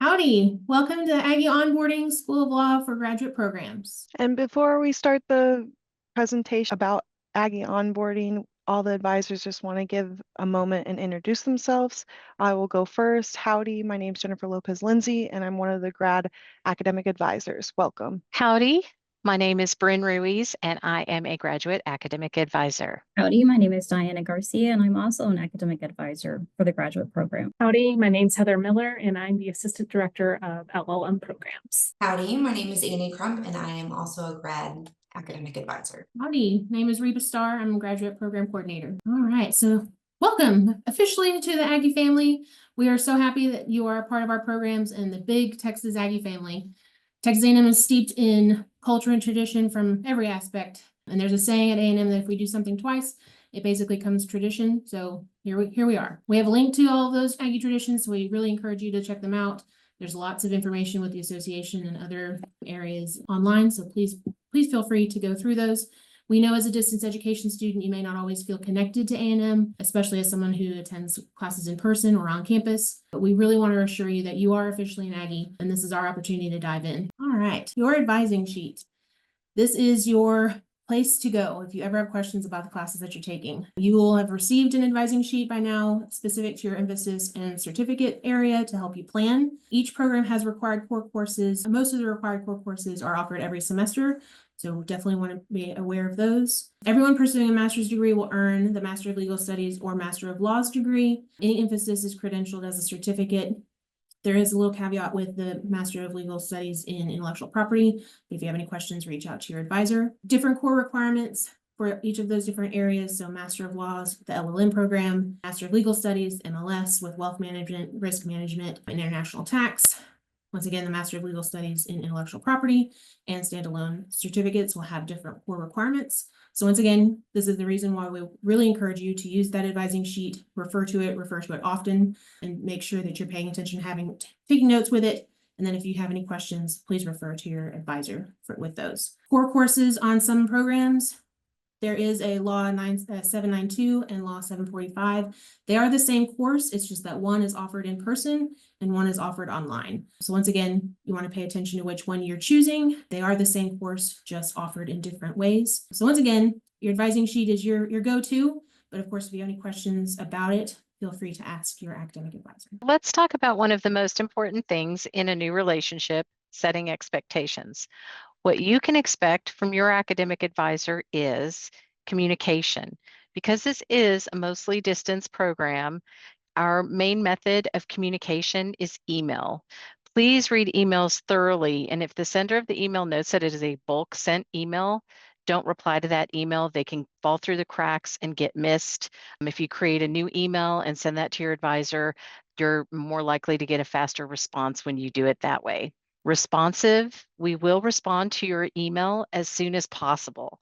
Howdy, welcome to Aggie Onboarding School of Law for Graduate Programs. And before we start the presentation about Aggie onboarding, all the advisors just want to give a moment and introduce themselves. I will go first. Howdy, my name is Jennifer Lopez-Lindsay, and I'm one of the grad academic advisors. Welcome. Howdy, my name is Bryn Ruiz, and I am a graduate academic advisor. Howdy, my name is Diana Garcia, and I'm also an academic advisor for the graduate program. Howdy, my name's Heather Miller, and I'm the Assistant Director of LLM Programs. Howdy, my name is Annie Crump, and I am also a grad academic advisor. Howdy, name is Reba Starr. I'm a graduate program coordinator. All right, so welcome officially to the Aggie family. We are so happy that you are a part of our programs and the big Texas Aggie family. Texas A&M is steeped in culture and tradition from every aspect. And there's a saying at A&M that if we do something twice, it basically becomes tradition. So here we are. We have a link to all of those Aggie traditions, so we really encourage you to check them out. There's lots of information with the association and other areas online, so please feel free to go through those. We know as a distance education student, you may not always feel connected to A&M, especially as someone who attends classes in person or on campus, but we really want to assure you that you are officially an Aggie, and this is our opportunity to dive in. All right, your advising sheet. This is your place to go if you ever have questions about the classes that you're taking. You will have received an advising sheet by now specific to your emphasis and certificate area to help you plan. Each program has required core courses. Most of the required core courses are offered every semester, so definitely want to be aware of those. Everyone pursuing a master's degree will earn the Master of Legal Studies or Master of Laws degree. Any emphasis is credentialed as a certificate. There is a little caveat with the Master of Legal Studies in Intellectual Property. If you have any questions, reach out to your advisor. Different core requirements for each of those different areas. So Master of Laws, the LLM program, Master of Legal Studies, MLS with Wealth Management, Risk Management, and International Tax. Once again, the Master of Legal Studies in Intellectual Property and standalone certificates will have different core requirements. So once again, this is the reason why we really encourage you to use that advising sheet, refer to it often, and make sure that you're paying attention, taking notes with it. And then if you have any questions, please refer to your advisor with those. Core courses on some programs. There is a Law 792 and Law 745. They are the same course. It's just that one is offered in person and one is offered online. So once again, you want to pay attention to which one you're choosing. They are the same course, just offered in different ways. So once again, your advising sheet is your go-to. But of course, if you have any questions about it, feel free to ask your academic advisor. Let's talk about one of the most important things in a new relationship, setting expectations. What you can expect from your academic advisor is communication. Because this is a mostly distance program, our main method of communication is email. Please read emails thoroughly, and if the sender of the email notes that it is a bulk sent email, don't reply to that email. They can fall through the cracks and get missed. If you create a new email and send that to your advisor, you're more likely to get a faster response when you do it that way. Responsive, we will respond to your email as soon as possible.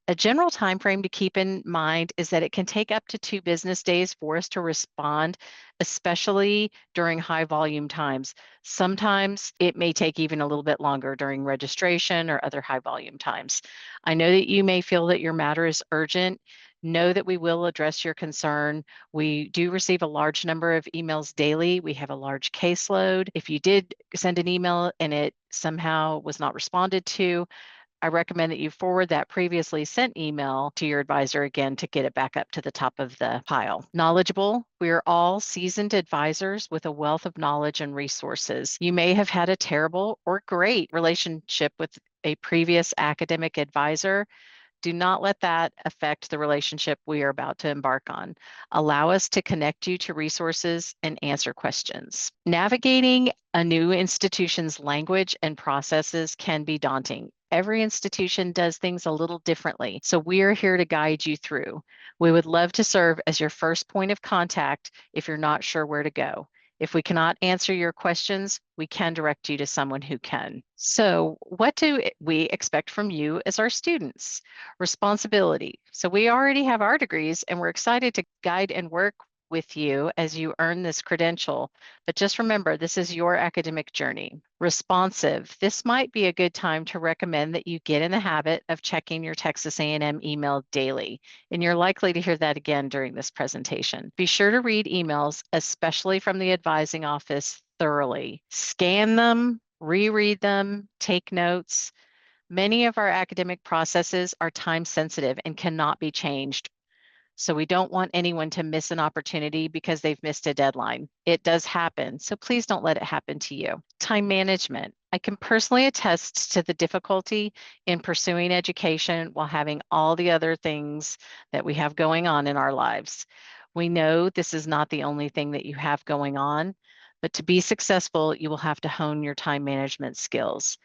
A general time frame to keep in mind is that it can take up to 2 business days for us to respond, especially during high volume times. Sometimes it may take even a little bit longer during registration or other high volume times. I know that you may feel that your matter is urgent. Know that we will address your concern. We do receive a large number of emails daily. We have a large caseload. If you did send an email and it somehow was not responded to, I recommend that you forward that previously sent email to your advisor again to get it back up to the top of the pile. Knowledgeable, we are all seasoned advisors with a wealth of knowledge and resources. You may have had a terrible or great relationship with a previous academic advisor. Do not let that affect the relationship we are about to embark on. Allow us to connect you to resources and answer questions. Navigating a new institution's language and processes can be daunting. Every institution does things a little differently, so we are here to guide you through. We would love to serve as your first point of contact if you're not sure where to go. If we cannot answer your questions, we can direct you to someone who can. So what do we expect from you as our students? Responsibility. So we already have our degrees and we're excited to guide and work with you as you earn this credential. But just remember, this is your academic journey. Responsive. This might be a good time to recommend that you get in the habit of checking your Texas A&M email daily. And you're likely to hear that again during this presentation. Be sure to read emails, especially from the advising office, thoroughly. Scan them, reread them, take notes. Many of our academic processes are time sensitive and cannot be changed. So we don't want anyone to miss an opportunity because they've missed a deadline. It does happen, so please don't let it happen to you. Time management. I can personally attest to the difficulty in pursuing education while having all the other things that we have going on in our lives. We know this is not the only thing that you have going on, but to be successful, you will have to hone your time management skills.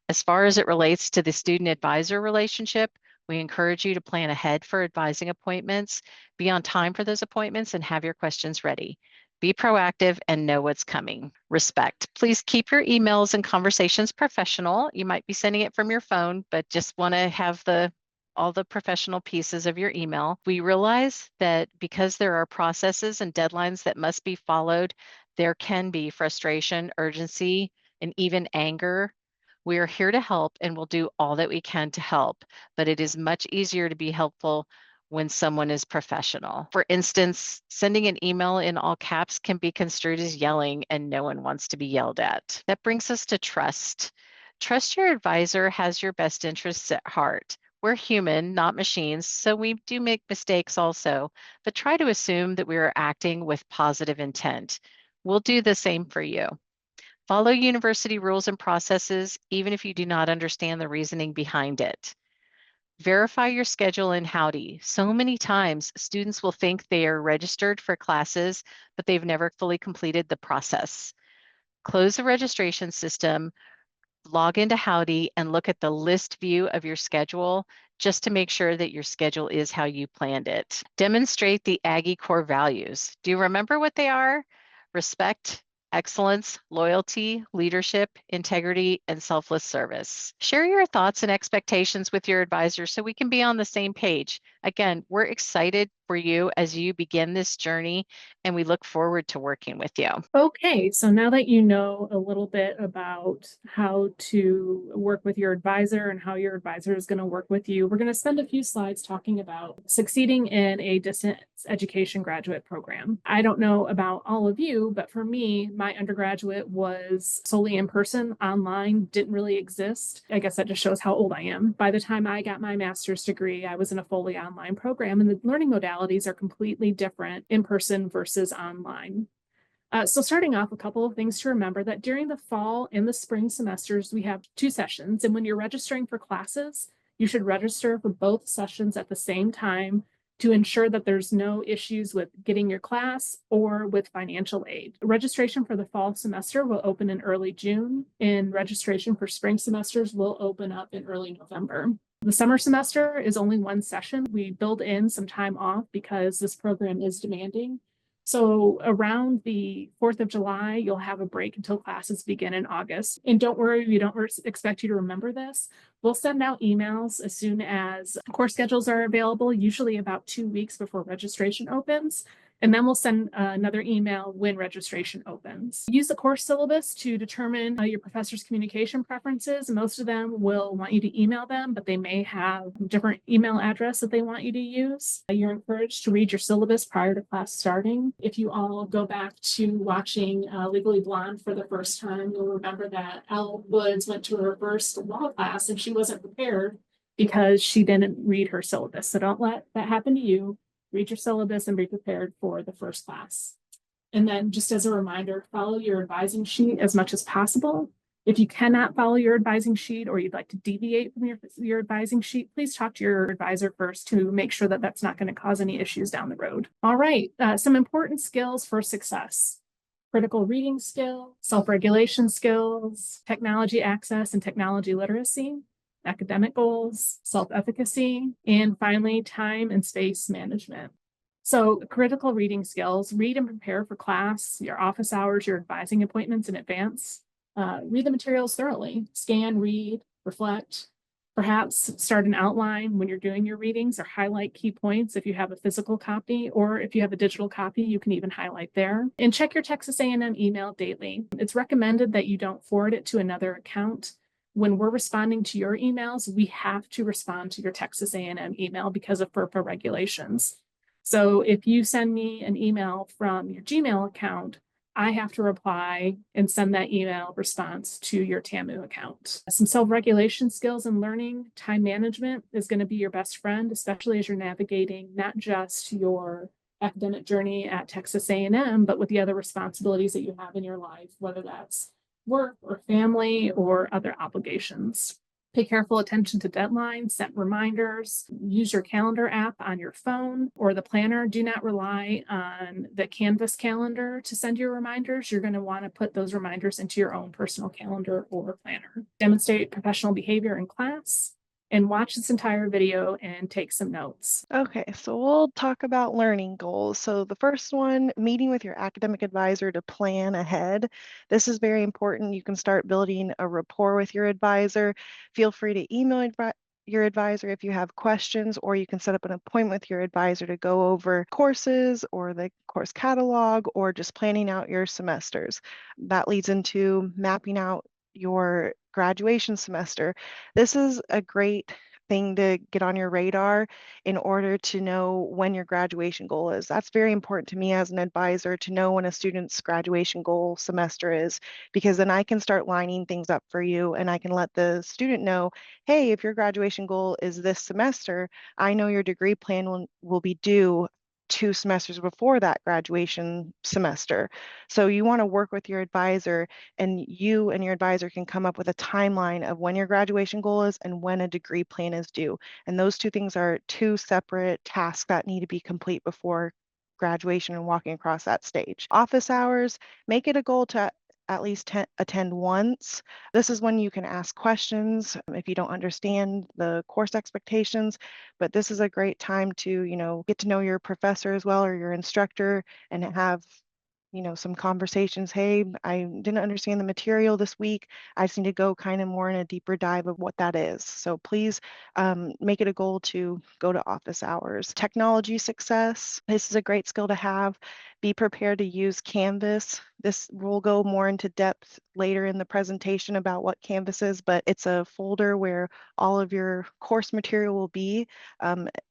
As far as it relates to the student advisor relationship, we encourage you to plan ahead for advising appointments, be on time for those appointments, and have your questions ready. Be proactive and know what's coming. Respect. Please keep your emails and conversations professional. You might be sending it from your phone, but just want to have all the professional pieces of your email. We realize that because there are processes and deadlines that must be followed, there can be frustration, urgency, and even anger. We are here to help and will do all that we can to help, but it is much easier to be helpful when someone is professional. For instance, sending an email in all caps can be construed as yelling, and no one wants to be yelled at. That brings us to trust. Trust your advisor has your best interests at heart. We're human, not machines, so we do make mistakes also, but try to assume that we are acting with positive intent. We'll do the same for you. Follow university rules and processes, even if you do not understand the reasoning behind it. Verify your schedule in Howdy. So many times, students will think they are registered for classes, but they've never fully completed the process. Close the registration system, log into Howdy, and look at the list view of your schedule just to make sure that your schedule is how you planned it. Demonstrate the Aggie core values. Do you remember what they are? Respect, excellence, loyalty, leadership, integrity, and selfless service. Share your thoughts and expectations with your advisor so we can be on the same page. Again, we're excited for you as you begin this journey, and we look forward to working with you. Okay, so now that you know a little bit about how to work with your advisor and how your advisor is going to work with you, we're going to spend a few slides talking about succeeding in a distance education graduate program. I don't know about all of you, but for me, my undergraduate was solely in person. Online didn't really exist. I guess that just shows how old I am. By the time I got my master's degree, I was in a fully online program, and the learning modalities are completely different in person versus online. So starting off, a couple of things to remember that during the fall and the spring semesters, we have 2 sessions. And when you're registering for classes, you should register for both sessions at the same time to ensure that there's no issues with getting your class or with financial aid. Registration for the fall semester will open in early June, and registration for spring semesters will open up in early November. The summer semester is only 1 session. We build in some time off because this program is demanding. So around the 4th of July, you'll have a break until classes begin in August. And don't worry, we don't expect you to remember this. We'll send out emails as soon as course schedules are available, usually about 2 weeks before registration opens. And then we'll send another email when registration opens. Use the course syllabus to determine your professor's communication preferences. Most of them will want you to email them, but they may have a different email address that they want you to use. You're encouraged to read your syllabus prior to class starting. If you all go back to watching Legally Blonde for the first time, you'll remember that Elle Woods went to her first law class and she wasn't prepared because she didn't read her syllabus. So don't let that happen to you. Read your syllabus and be prepared for the first class. And then just as a reminder, follow your advising sheet as much as possible. If you cannot follow your advising sheet or you'd like to deviate from your advising sheet, please talk to your advisor first to make sure that that's not going to cause any issues down the road. All right, some important skills for success. Critical reading skill, self-regulation skills, technology access and technology literacy, academic goals, self-efficacy, and finally, time and space management. So critical reading skills, read and prepare for class, your office hours, your advising appointments in advance. Read the materials thoroughly, scan, read, reflect. Perhaps start an outline when you're doing your readings or highlight key points if you have a physical copy, or if you have a digital copy, you can even highlight there. And check your Texas A&M email daily. It's recommended that you don't forward it to another account. When we're responding to your emails, we have to respond to your Texas A&M email because of FERPA regulations. So if you send me an email from your Gmail account, I have to reply and send that email response to your TAMU account. Some self-regulation skills and learning, time management is going to be your best friend, especially as you're navigating not just your academic journey at Texas A&M, but with the other responsibilities that you have in your life, whether that's work or family or other obligations. Pay careful attention to deadlines, set reminders, use your calendar app on your phone or the planner. Do not rely on the Canvas calendar to send your reminders. You're going to want to put those reminders into your own personal calendar or planner. Demonstrate professional behavior in class and watch this entire video and take some notes. Okay, so we'll talk about learning goals. So the first one, meeting with your academic advisor to plan ahead. This is very important. You can start building a rapport with your advisor. Feel free to email your advisor if you have questions, or you can set up an appointment with your advisor to go over courses or the course catalog, or just planning out your semesters. That leads into mapping out your graduation semester. This is a great thing to get on your radar in order to know when your graduation goal is. That's very important to me as an advisor, to know when a student's graduation goal semester is, because then I can start lining things up for you and I can let the student know, hey, if your graduation goal is this semester, I know your degree plan will be due 2 semesters before that graduation semester. So you want to work with your advisor, and you and your advisor can come up with a timeline of when your graduation goal is and when a degree plan is due. And those two things are two separate tasks that need to be complete before graduation and walking across that stage. Office hours, make it a goal to at least attend once. This is when you can ask questions if you don't understand the course expectations, but this is a great time to, get to know your professor as well, or your instructor, and have some conversations. Hey, I didn't understand the material this week. I just need to go kind of more in a deeper dive of what that is. So please make it a goal to go to office hours. Technology success. This is a great skill to have. Be prepared to use Canvas. This will go more into depth later in the presentation about what Canvas is, but it's a folder where all of your course material will be.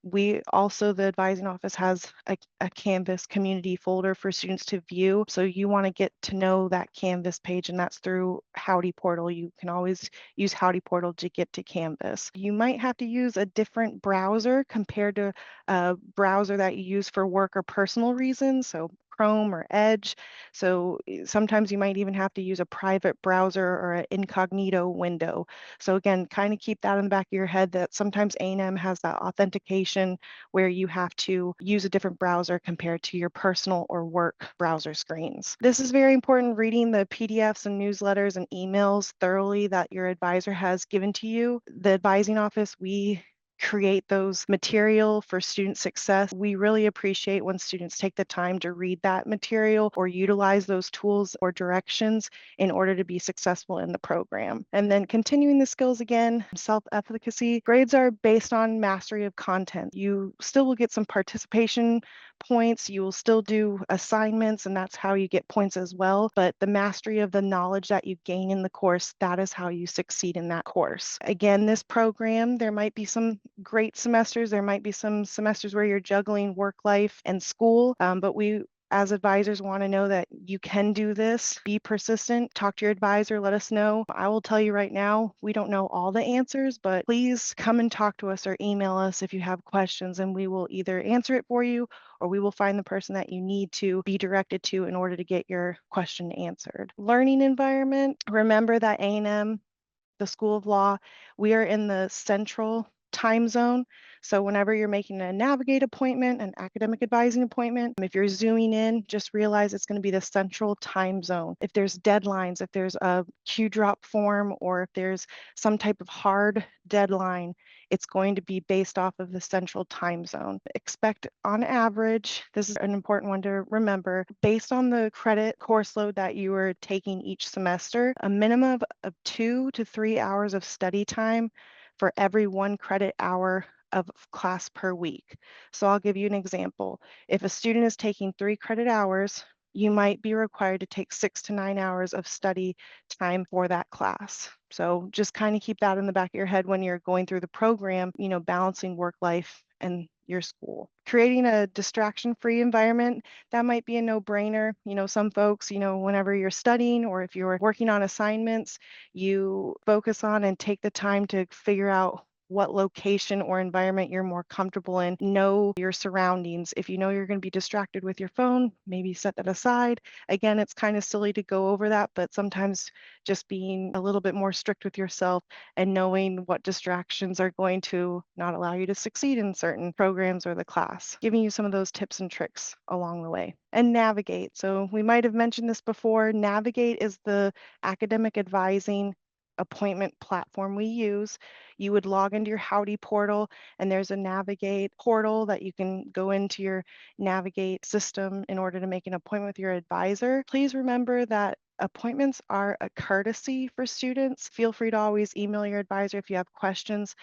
We also, the advising office has a Canvas community folder for students to view. So you want to get to know that Canvas page, and that's through Howdy Portal. You can always use Howdy Portal to get to Canvas. You might have to use a different browser compared to a browser that you use for work or personal reasons. So Chrome or Edge. So sometimes you might even have to use a private browser or an incognito window. So again, kind of keep that in the back of your head that sometimes A&M has that authentication where you have to use a different browser compared to your personal or work browser screens. This is very important, reading the PDFs and newsletters and emails thoroughly that your advisor has given to you. The advising office, we create those material for student success. We really appreciate when students take the time to read that material or utilize those tools or directions in order to be successful in the program. And then continuing the skills again, self-efficacy. Grades are based on mastery of content. You still will get some participation points. You will still do assignments, and that's how you get points as well. But the mastery of the knowledge that you gain in the course, that is how you succeed in that course. Again, this program, there might be some great semesters. There might be some semesters where you're juggling work life and school, but we as advisors want to know that you can do this. Be persistent, talk to your advisor, let us know. I will tell you right now, we don't know all the answers, but please come and talk to us or email us if you have questions, and we will either answer it for you or we will find the person that you need to be directed to in order to get your question answered. Learning environment, remember that A&M, the School of Law, we are in the central time zone. So whenever you're making a Navigate appointment, an academic advising appointment, if you're zooming in, just realize it's going to be the central time zone. If there's deadlines, if there's a Q drop form, or if there's some type of hard deadline, it's going to be based off of the central time zone. Expect on average, this is an important one to remember, based on the credit course load that you are taking each semester, a minimum of 2 to 3 hours of study time for every 1 credit hour of class per week. So I'll give you an example. If a student is taking 3 credit hours, you might be required to take 6 to 9 hours of study time for that class. So just kind of keep that in the back of your head when you're going through the program, balancing work life and your school. Creating a distraction-free environment, that might be a no-brainer. Some folks, whenever you're studying or if you're working on assignments, you focus on and take the time to figure out what location or environment you're more comfortable in. Know your surroundings. If you know you're going to be distracted with your phone, maybe set that aside. Again, it's kind of silly to go over that, but sometimes just being a little bit more strict with yourself and knowing what distractions are going to not allow you to succeed in certain programs or the class, giving you some of those tips and tricks along the way. And Navigate. So we might have mentioned this before. Navigate is the academic advising appointment platform we use. You would log into your Howdy portal, and there's a Navigate portal that you can go into your Navigate system in order to make an appointment with your advisor. Please remember that appointments are a courtesy for students. Feel free to always email your advisor if you have questions,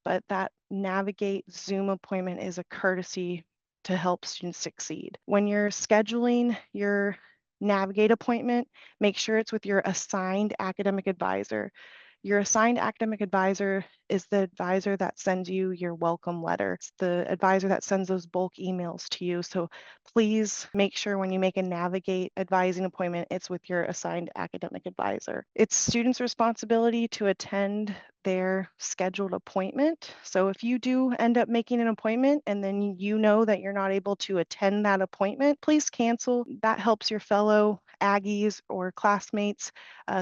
but that Navigate Zoom appointment is a courtesy to help students succeed. When you're scheduling your Navigate appointment, make sure it's with your assigned academic advisor. Your assigned academic advisor is the advisor that sends you your welcome letter. It's the advisor that sends those bulk emails to you. So please make sure when you make a Navigate advising appointment, it's with your assigned academic advisor. It's students' responsibility to attend their scheduled appointment. So if you do end up making an appointment and then you know that you're not able to attend that appointment, please cancel. That helps your fellow Aggies or classmates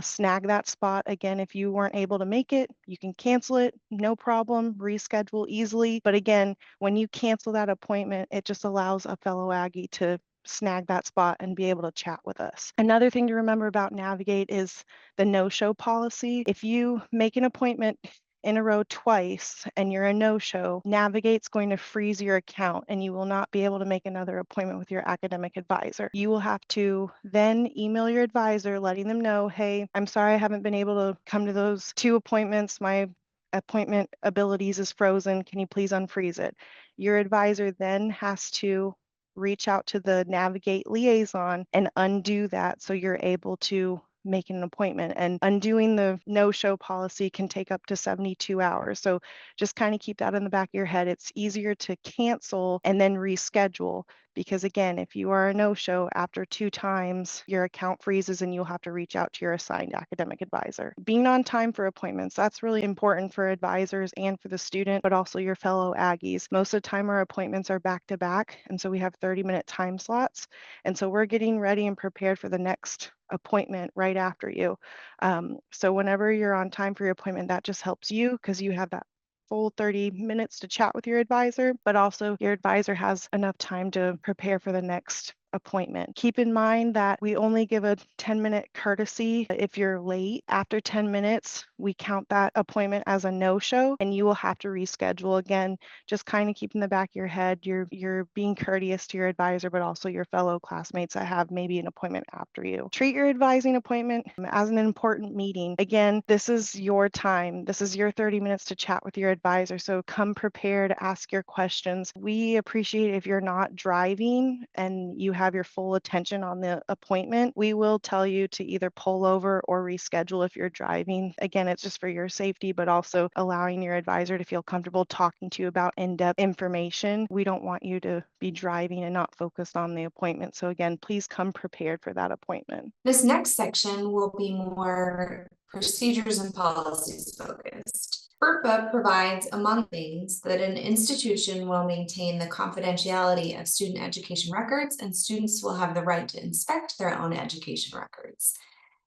snag that spot. Again, if you weren't able to make it, you can cancel it, no problem, reschedule easily. But again, when you cancel that appointment, it just allows a fellow Aggie to snag that spot and be able to chat with us. Another thing to remember about Navigate is the no-show policy. If you make an appointment in a row twice and you're a no-show, Navigate's going to freeze your account and you will not be able to make another appointment with your academic advisor. You will have to then email your advisor letting them know, hey, I'm sorry I haven't been able to come to those 2 appointments. My appointment abilities is frozen. Can you please unfreeze it? Your advisor then has to reach out to the Navigate liaison and undo that so you're able to make an appointment. And undoing the no-show policy can take up to 72 hours. So just kind of keep that in the back of your head. It's easier to cancel and then reschedule because again, if you are a no-show after 2 times, your account freezes and you'll have to reach out to your assigned academic advisor. Being on time for appointments, that's really important for advisors and for the student, but also your fellow Aggies. Most of the time our appointments are back to back, and so we have 30-minute time slots. And so we're getting ready and prepared for the next appointment right after you. So whenever you're on time for your appointment, that just helps you because you have that full 30 minutes to chat with your advisor, but also your advisor has enough time to prepare for the next appointment. Keep in mind that we only give a 10-minute courtesy if you're late. After 10 minutes, we count that appointment as a no-show and you will have to reschedule. Again, just kind of keep in the back of your head, you're being courteous to your advisor, but also your fellow classmates that have maybe an appointment after you. Treat your advising appointment as an important meeting. Again, this is your time. This is your 30 minutes to chat with your advisor. So come prepared, ask your questions. We appreciate if you're not driving and you have your full attention on the appointment, we will tell you to either pull over or reschedule if you're driving. Again, it's just for your safety, but also allowing your advisor to feel comfortable talking to you about in-depth information. We don't want you to be driving and not focused on the appointment. So again, please come prepared for that appointment. This next section will be more procedures and policies focused. FERPA provides, among things, that an institution will maintain the confidentiality of student education records and students will have the right to inspect their own education records.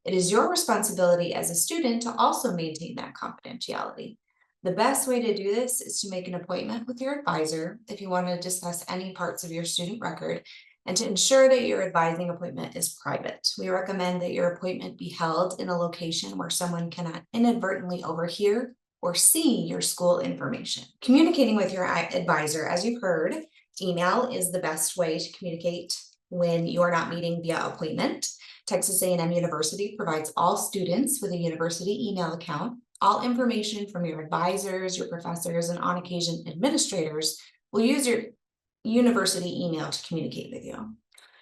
It is your responsibility as a student to also maintain that confidentiality. The best way to do this is to make an appointment with your advisor if you want to discuss any parts of your student record and to ensure that your advising appointment is private. We recommend that your appointment be held in a location where someone cannot inadvertently overhear or see your school information. Communicating with your advisor, as you've heard, email is the best way to communicate when you're not meeting via appointment. Texas A&M University provides all students with a university email account. All information from your advisors, your professors, and on occasion administrators will use your university email to communicate with you.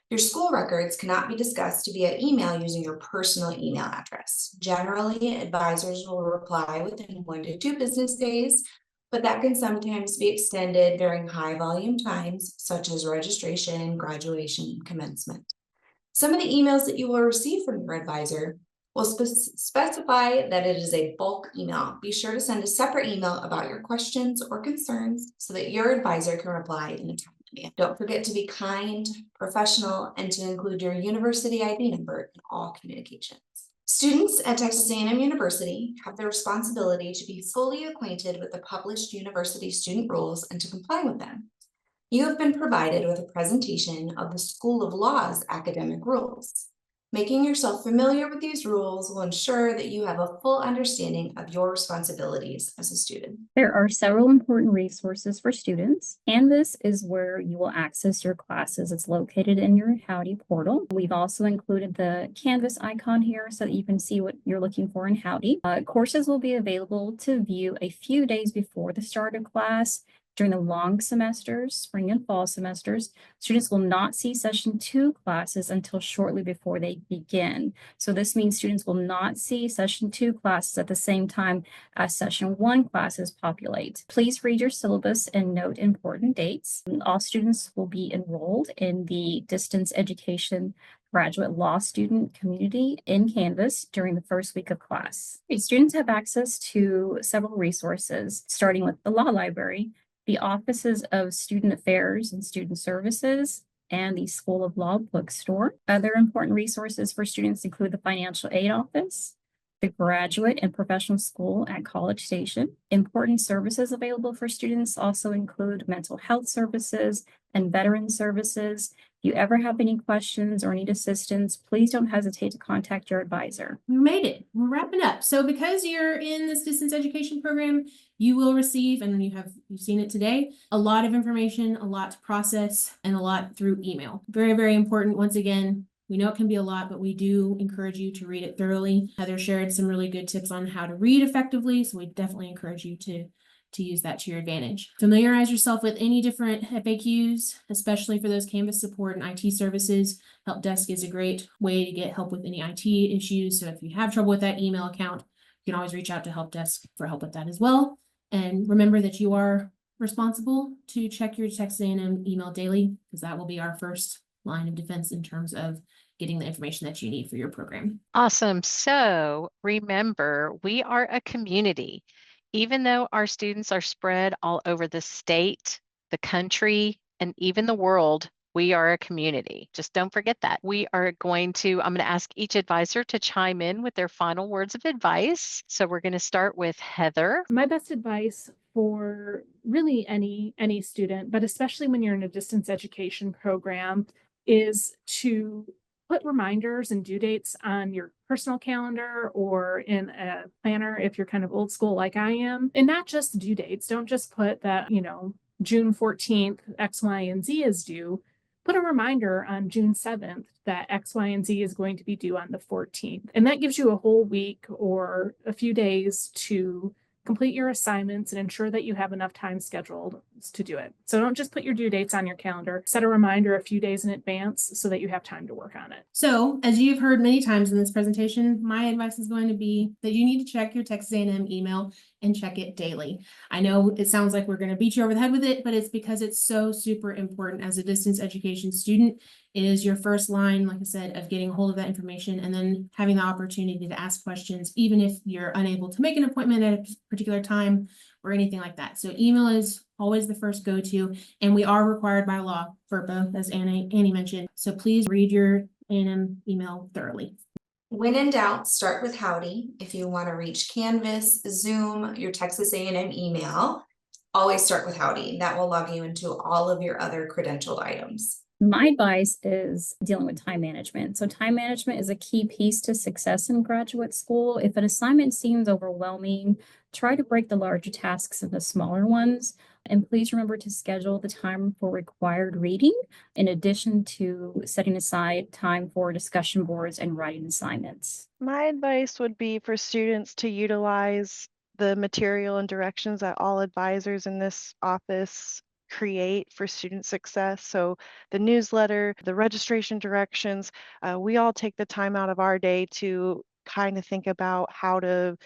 Your school records cannot be discussed via email using your personal email address. Generally, advisors will reply within 1 to 2 business days, but that can sometimes be extended during high volume times, such as registration, graduation, and commencement. Some of the emails that you will receive from your advisor will specify that it is a bulk email. Be sure to send a separate email about your questions or concerns so that your advisor can reply in a timely manner. Don't forget to be kind, professional, and to include your university ID number in all communications. Students at Texas A&M University have the responsibility to be fully acquainted with the published university student rules and to comply with them. You have been provided with a presentation of the School of Law's academic rules. Making yourself familiar with these rules will ensure that you have a full understanding of your responsibilities as a student. There are several important resources for students. Canvas is where you will access your classes. It's located in your Howdy portal. We've also included the Canvas icon here so that you can see what you're looking for in Howdy. Courses will be available to view a few days before the start of class. During the long semesters, spring and fall semesters, students will not see session 2 classes until shortly before they begin. So this means students will not see session 2 classes at the same time as session 1 classes populate. Please read your syllabus and note important dates. All students will be enrolled in the distance education graduate law student community in Canvas during the first week of class. Students have access to several resources, starting with the law library, the Offices of Student Affairs and Student Services, and the School of Law bookstore. Other important resources for students include the Financial Aid Office, the Graduate and Professional School at College Station. Important services available for students also include mental health services and veteran services. If you ever have any questions or need assistance, please don't hesitate to contact your advisor. We made it. We're wrapping up. So because you're in this distance education program, you will receive, and you've seen it today, a lot of information, a lot to process, and a lot through email. Very, very important. Once again, we know it can be a lot, but we do encourage you to read it thoroughly. Heather shared some really good tips on how to read effectively, so we definitely encourage you to use that to your advantage. Familiarize yourself with any different FAQs, especially for those Canvas support and IT services. Help desk is a great way to get help with any IT issues. So if you have trouble with that email account, you can always reach out to help desk for help with that as well. And remember that you are responsible to check your Texas A&M email daily, because that will be our first line of defense in terms of getting the information that you need for your program. Awesome. So remember, we are a community. Even though our students are spread all over the state, the country, and even the world, we are a community. Just don't forget that. I'm going to ask each advisor to chime in with their final words of advice. So we're going to start with Heather. My best advice for really any student, but especially when you're in a distance education program, is to put reminders and due dates on your personal calendar or in a planner if you're kind of old school like I am. And not just due dates. Don't just put that, June 14th, X, Y, and Z is due. Put a reminder on June 7th that X, Y, and Z is going to be due on the 14th. And that gives you a whole week or a few days to complete your assignments and ensure that you have enough time scheduled to do it. So don't just put your due dates on your calendar. Set a reminder a few days in advance so that you have time to work on it. So as you've heard many times in this presentation, my advice is going to be that you need to check your Texas A&M email and check it daily. I know it sounds like we're going to beat you over the head with it, but it's because it's so super important as a distance education student. It is your first line, like I said, of getting a hold of that information and then having the opportunity to ask questions, even if you're unable to make an appointment at a particular time or anything like that. So email is always the first go-to, and we are required by law, FERPA, as Annie mentioned. So please read your A&M email thoroughly. When in doubt, start with Howdy. If you want to reach Canvas, Zoom, your Texas A&M email, always start with Howdy. That will log you into all of your other credentialed items. My advice is dealing with time management. So time management is a key piece to success in graduate school. If an assignment seems overwhelming, try to break the larger tasks into smaller ones. And please remember to schedule the time for required reading, in addition to setting aside time for discussion boards and writing assignments. My advice would be for students to utilize the material and directions that all advisors in this office create for student success. So the newsletter, the registration directions, we all take the time out of our day to kind of think about how to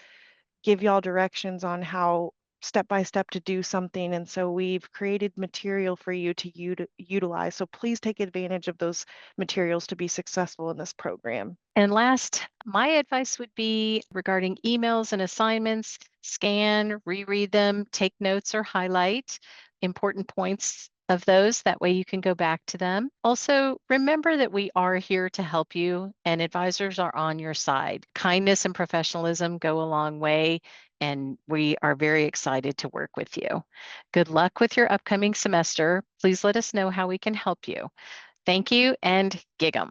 give y'all directions on how step by step to do something. And so we've created material for you to utilize. So please take advantage of those materials to be successful in this program. And last, my advice would be regarding emails and assignments: scan, reread them, take notes or highlight important points of those. That way you can go back to them. Also, remember that we are here to help you and advisors are on your side. Kindness and professionalism go a long way, and we are very excited to work with you. Good luck with your upcoming semester. Please let us know how we can help you. Thank you, and gig 'em.